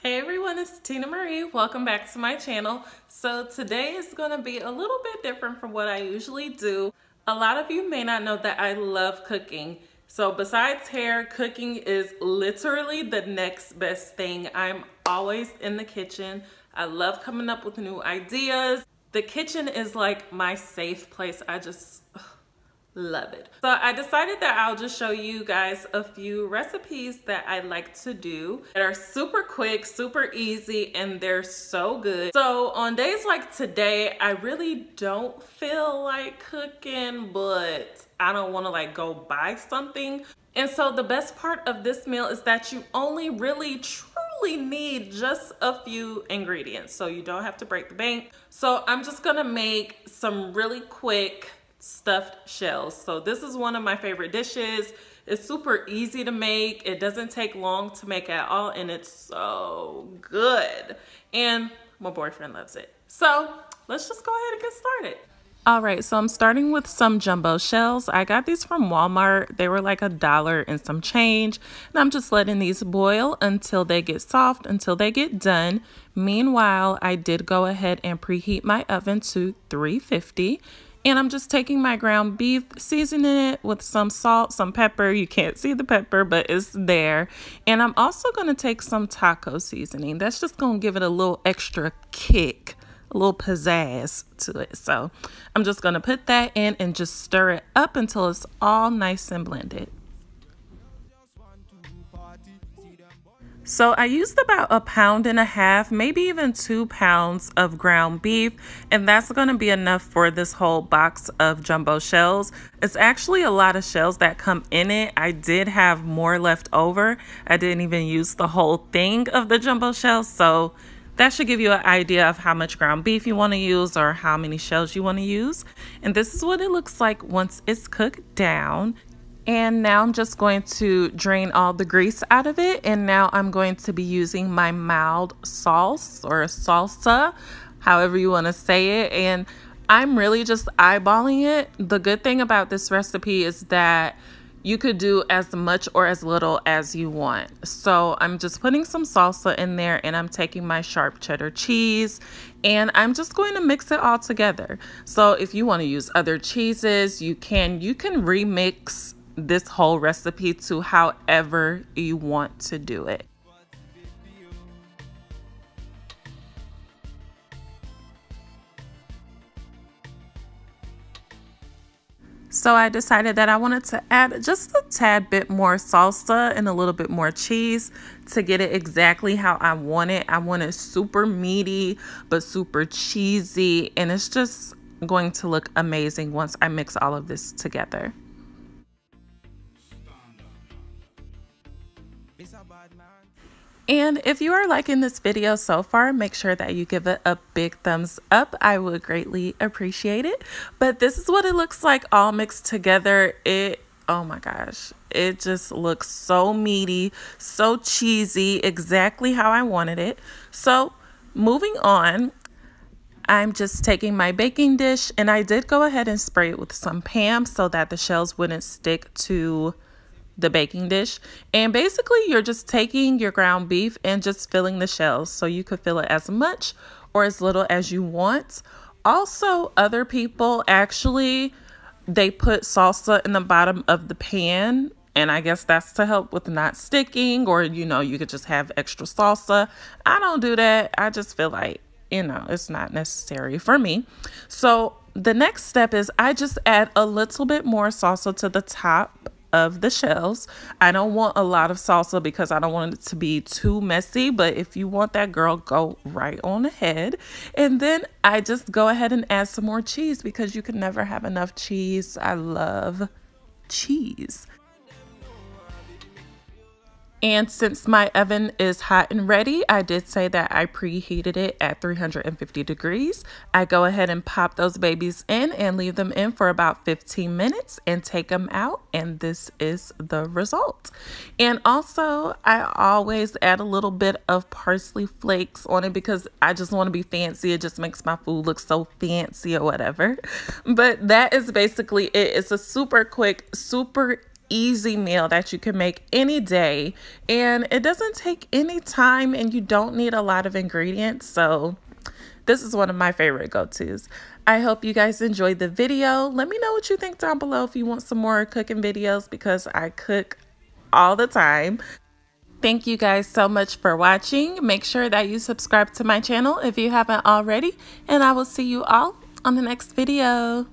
Hey everyone, it's Tina Marie. Welcome back to my channel. So today is going to be a little bit different from what I usually do. A lot of you may not know that I love cooking. So besides hair, cooking is literally the next best thing. I'm always in the kitchen. I love coming up with new ideas. The kitchen is like my safe place. I just love it. So I decided that I'll just show you guys a few recipes that I like to do that are super quick, super easy, and they're so good. So on days like today, I really don't feel like cooking, but I don't want to like go buy something. And so the best part of this meal is that you only really truly need just a few ingredients. So you don't have to break the bank. So I'm just gonna make some really quick stuffed shells. So this is one of my favorite dishes. It's super easy to make. It doesn't take long to make at all, and it's so good. And my boyfriend loves it. So let's just go ahead and get started. All right, so I'm starting with some jumbo shells. I got these from Walmart. They were like $1 and some change. And I'm just letting these boil until they get soft, until they get done. Meanwhile, I did go ahead and preheat my oven to 350. And I'm just taking my ground beef, seasoning it with some salt, some pepper. You can't see the pepper, but it's there. And I'm also going to take some taco seasoning. That's just going to give it a little extra kick, a little pizzazz to it. So I'm just going to put that in and just stir it up until it's all nice and blended. So I used about 1.5 pounds, maybe even 2 pounds of ground beef, and that's going to be enough for this whole box of jumbo shells. It's actually a lot of shells that come in it. I did have more left over. I didn't even use the whole thing of the jumbo shells, so that should give you an idea of how much ground beef you want to use or how many shells you want to use. And this is what it looks like once it's cooked down. And now I'm just going to drain all the grease out of it. And now I'm going to be using my mild sauce or salsa, however you want to say it. And I'm really just eyeballing it. The good thing about this recipe is that you could do as much or as little as you want. So I'm just putting some salsa in there, and I'm taking my sharp cheddar cheese, and I'm just going to mix it all together. So if you want to use other cheeses, you can remix this whole recipe to however you want to do it. So I decided that I wanted to add just a tad bit more salsa and a little bit more cheese to get it exactly how I want it. I want it super meaty but super cheesy, and it's just going to look amazing once I mix all of this together. And if you are liking this video so far, make sure that you give it a big thumbs up. I would greatly appreciate it. But this is what it looks like all mixed together. Oh my gosh, it just looks so meaty, so cheesy, exactly how I wanted it. So moving on, I'm just taking my baking dish, and I did go ahead and spray it with some Pam so that the shells wouldn't stick to the baking dish. And basically you're just taking your ground beef and just filling the shells, so you could fill it as much or as little as you want. Also, other people actually, they put salsa in the bottom of the pan, and I guess that's to help with not sticking, or you could just have extra salsa. I don't do that. I just feel like it's not necessary for me. So the next step is I just add a little bit more salsa to the top of the shells. I don't want a lot of salsa because I don't want it to be too messy, but if you want that, girl, go right on ahead. And then I just go ahead and add some more cheese because you can never have enough cheese. I love cheese. And since my oven is hot and ready, I did say that I preheated it at 350 degrees. I go ahead and pop those babies in and leave them in for about 15 minutes and take them out. And this is the result. And also, I always add a little bit of parsley flakes on it because I just want to be fancy. It just makes my food look so fancy or whatever. But that is basically it. It's a super quick, super easy meal that you can make any day, and it doesn't take any time and you don't need a lot of ingredients. So this is one of my favorite go-tos. I hope you guys enjoyed the video. Let me know what you think down below if you want some more cooking videos, because I cook all the time. Thank you guys so much for watching. Make sure that you subscribe to my channel if you haven't already, and I will see you all on the next video.